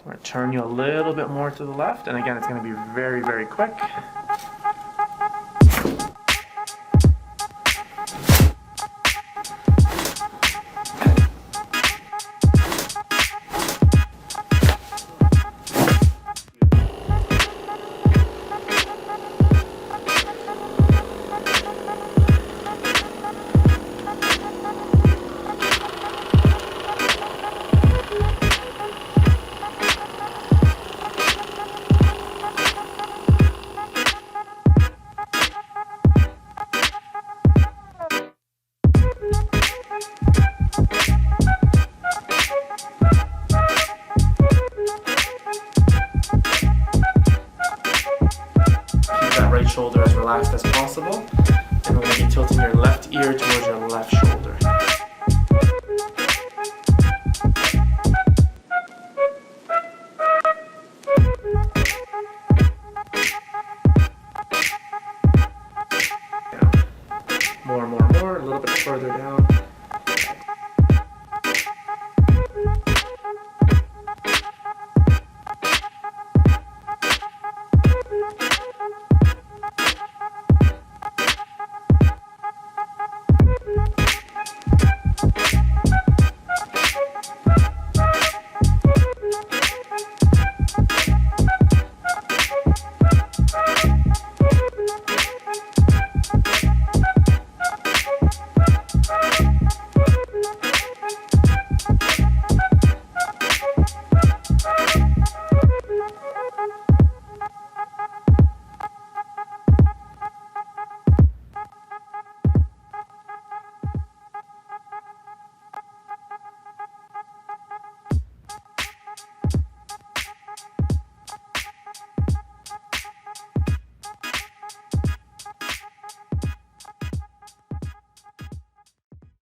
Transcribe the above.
I'm going to turn you a little bit more to the left, and again, it's going to be very, very quick. Right shoulder as relaxed as possible, and we're going to be tilting your left ear